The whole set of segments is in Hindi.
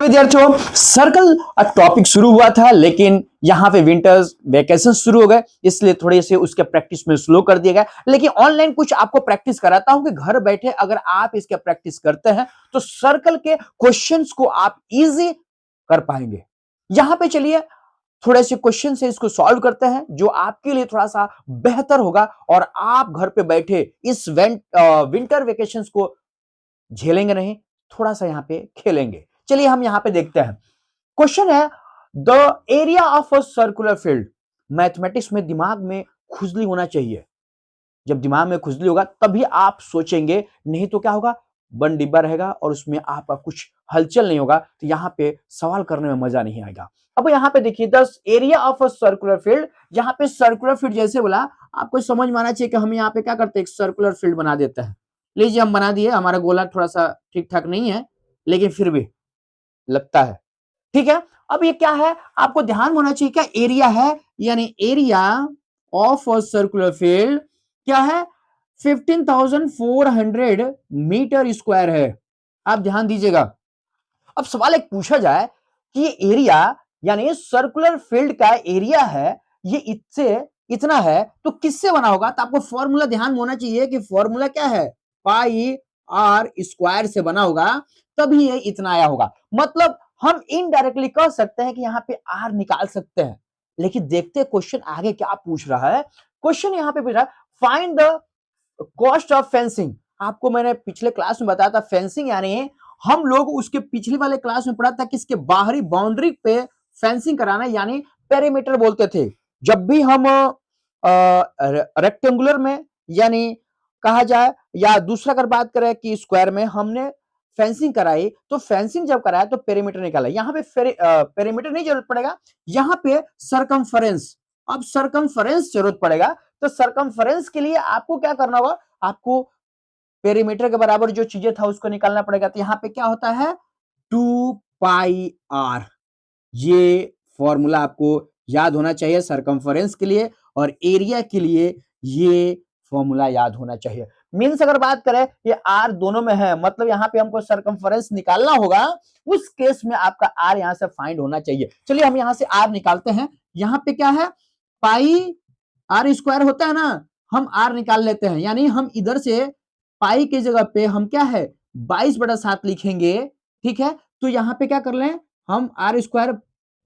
विद्यार्थियों, सर्कल टॉपिक शुरू हुआ था, लेकिन यहाँ पे विंटर्स वेकेशन शुरू हो गए, इसलिए थोड़े से उसके प्रैक्टिस में स्लो कर दिया गया। लेकिन ऑनलाइन कुछ आपको प्रैक्टिस कराता हूं कि घर बैठे अगर आप इसके प्रैक्टिस करते हैं तो सर्कल के क्वेश्चंस को आप इजी कर पाएंगे। यहां पे चलिए थोड़े से क्वेश्चन से इसको सॉल्व करते हैं, जो आपके लिए थोड़ा सा बेहतर होगा और आप घर पे बैठे इस विंटर वेकेशन को झेलेंगे नहीं, थोड़ा सा यहाँ पे खेलेंगे। चलिए हम यहाँ पे देखते हैं। क्वेश्चन है the area of a circular field. Mathematics में दिमाग में खुजली होना चाहिए। जब दिमाग में खुजली होगा तभी आप सोचेंगे, नहीं तो क्या होगा, बंद डिब्बा रहेगा और उसमें आपका कुछ हलचल नहीं होगा, तो यहाँ पे सवाल करने में मजा नहीं आएगा। अब यहाँ पे देखिए the area of a circular field. यहाँ पे सर्कुलर फील्ड जैसे बोला, आपको समझ में आना चाहिए कि हम यहाँ पे क्या करते हैं, एक सर्कुलर फील्ड बना देते हैं। लीजिए हम बना दिए, हमारा गोला थोड़ा सा ठीक ठाक नहीं है, लेकिन फिर भी लगता है ठीक है। अब ये क्या है, आपको ध्यान होना चाहिए, क्या एरिया है, यानी area of a circular field क्या है, 15,400 मीटर स्क्वायर है। आप ध्यान दीजिएगा। अब सवाल एक पूछा जाए कि ये एरिया यानी सर्कुलर फील्ड का एरिया है, ये इससे इतना है, तो किससे बना होगा, तो आपको फॉर्मूला ध्यान में होना चाहिए कि फॉर्मूला क्या है, पाई आर स्क्वायर से बना होगा, तभी ये इतना आया होगा। मतलब हम इनडायरेक्टली कह सकते हैं कि यहाँ पे आर निकाल सकते हैं। लेकिन देखते हैं क्वेश्चन आगे क्या पूछ रहा है। क्वेश्चन यहाँ पे पूछ रहा है find the cost of fencing. आपको मैंने पिछले क्लास में बताया था, फेंसिंग यानी हम लोग उसके पिछले वाले क्लास में पढ़ा था कि इसके बाहरी बाउंड्री पे फेंसिंग कराना, यानी पेरीमीटर बोलते थे। जब भी हम रेक्टेंगुलर में यानी कहा जाए, या दूसरा अगर बात करें कि स्क्वायर में हमने फेंसिंग कराई, तो फेंसिंग जब कराया तो पेरीमीटर निकाला। यहाँ पे पेरीमीटर नहीं जरूरत पड़ेगा, यहाँ पे सरकमफरेंस। अब सरकमफरेंस जरूरत पड़ेगा, तो सरकमफरेंस के लिए आपको क्या करना होगा, आपको पेरीमीटर के बराबर जो चीजें था उसको निकालना पड़ेगा। तो यहाँ पे क्या होता है, 2πr। ये फॉर्मूला आपको याद होना चाहिए सरकमफरेंस के लिए, और एरिया के लिए ये फॉर्मूला याद होना चाहिए। मीन्स अगर बात करें ये आर दोनों में है, मतलब यहाँ पे हमको सरकमफरेंस निकालना होगा, उस केस में आपका आर यहां से फाइंड होना चाहिए। चलिए हम यहां से आर निकालते हैं। यहाँ पे क्या है, पाई आर स्क्वायर होता है ना, हम आर निकाल लेते हैं। यानी हम इधर से पाई की जगह पे हम क्या है, 22/7 लिखेंगे। ठीक है, तो यहाँ पे क्या कर लें, हम आर स्क्वायर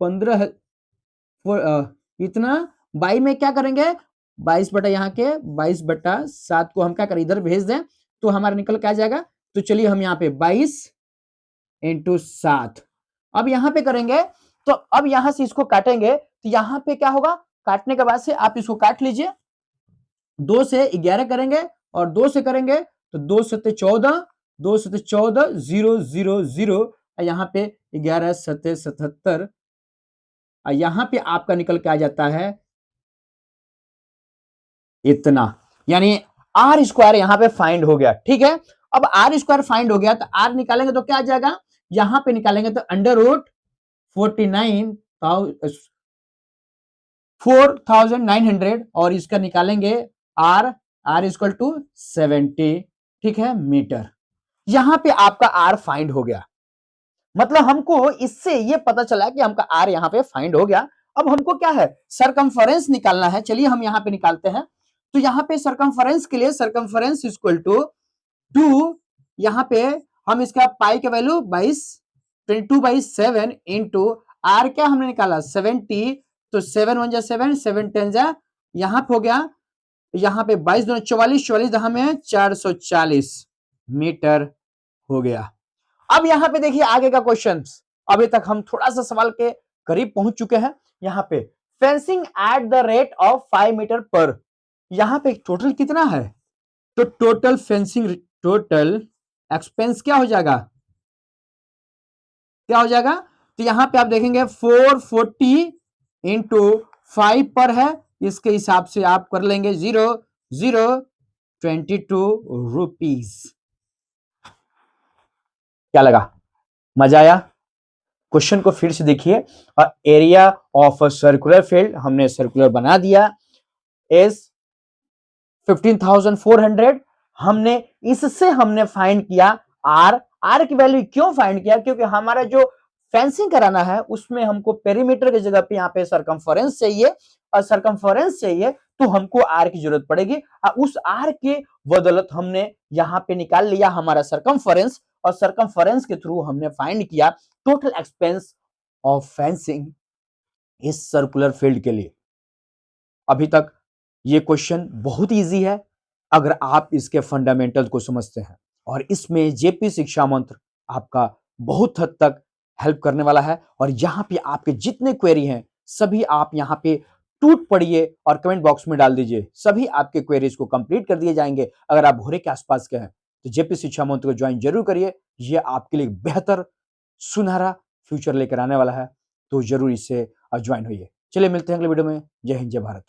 15 इतना बाई में क्या करेंगे, 22 बटा यहाँ के 22/7 को हम क्या करें, इधर भेज दें तो हमारा निकल के आ जाएगा। तो चलिए हम यहाँ पे 22/7 अब यहाँ पे करेंगे, तो अब यहां से इसको काटेंगे, तो यहाँ पे क्या होगा, काटने के बाद से आप इसको काट लीजिए। 2 से 11 करेंगे और 2 से करेंगे तो 2 सत्ते 14, 2 सत्ते 14, 0 0 0, यहाँ पे 11 सत्ते 77, यहां पे आपका निकल के आ जाता है इतना। यानी आर स्क्वायर यहां पे फाइंड हो गया। ठीक है, अब आर स्क्वायर फाइंड हो गया, तो आर निकालेंगे तो क्या आ जाएगा, यहां पे निकालेंगे तो √49,900, और इसका निकालेंगे आर, आर इक्वल टू 70, ठीक है, मीटर। यहां पे आपका आर फाइंड हो गया। मतलब हमको इससे ये पता चला कि हमका आर यहां पे फाइंड हो गया। अब हमको क्या है, सरकमफरेंस निकालना है। चलिए हम यहां पे निकालते हैं। तो यहां पे सरकमफरेंस के लिए सरकमफरेंस इक्वल टू 2, यहां पे हम इसका पाई के वैल्यू 22/7 इंटू आर क्या हमने निकाला 70, तो 7 1 7, 7 10 यहां पे हो गया, यहां पे 22 2 44, 44 में 440 मीटर हो गया। अब यहां पे देखिए आगे का क्वेश्चन। अभी तक हम थोड़ा सा सवाल के करीब पहुंच चुके हैं। यहां पे fencing at the rate of 5 metre पर, यहां पे टोटल कितना है, तो टोटल फेंसिंग टोटल एक्सपेंस क्या हो जाएगा, क्या हो जाएगा, तो यहां पे आप देखेंगे 440 इंटू 5 पर है, इसके हिसाब से आप कर लेंगे 0.022 रुपीज। क्या लगा, मजा आया। क्वेश्चन को फिर से देखिए, और area of a circular field हमने सर्कुलर बना दिया, इज 15,400। हमने इससे हमने फाइंड किया आर। आर की वैल्यू क्यों फाइंड किया, क्योंकि हमारा जो फेंसिंग कराना है उसमें हमको पेरीमीटर की जगह पे यहाँ पे सरकमफेरेंस चाहिए, और सरकमफेरेंस चाहिए तो हमको आर की जरूरत पड़ेगी, और उस आर के बदौलत हमने यहाँ पे निकाल लिया हमारा सरकमफेरेंस, और सरकमफेरेंस के थ्रू हमने फाइंड किया टोटल एक्सपेंस ऑफ फेंसिंग इस सर्कुलर फील्ड के लिए। अभी तक ये क्वेश्चन बहुत इजी है अगर आप इसके फंडामेंटल को समझते हैं, और इसमें जेपी शिक्षा मंत्र आपका बहुत हद तक हेल्प करने वाला है। और यहां पे आपके जितने क्वेरी हैं सभी आप यहां पे टूट पड़िए और कमेंट बॉक्स में डाल दीजिए, सभी आपके क्वेरीज को कंप्लीट कर दिए जाएंगे। अगर आप भोरे के आसपास के हैं तो जेपी शिक्षा मंत्र को ज्वाइन जरूर करिए, ये आपके लिए बेहतर सुनहरा फ्यूचर लेकर आने वाला है, तो जरूर इससे ज्वाइन होइए। चलिए मिलते हैं अगले वीडियो में। जय हिंद, जय भारत।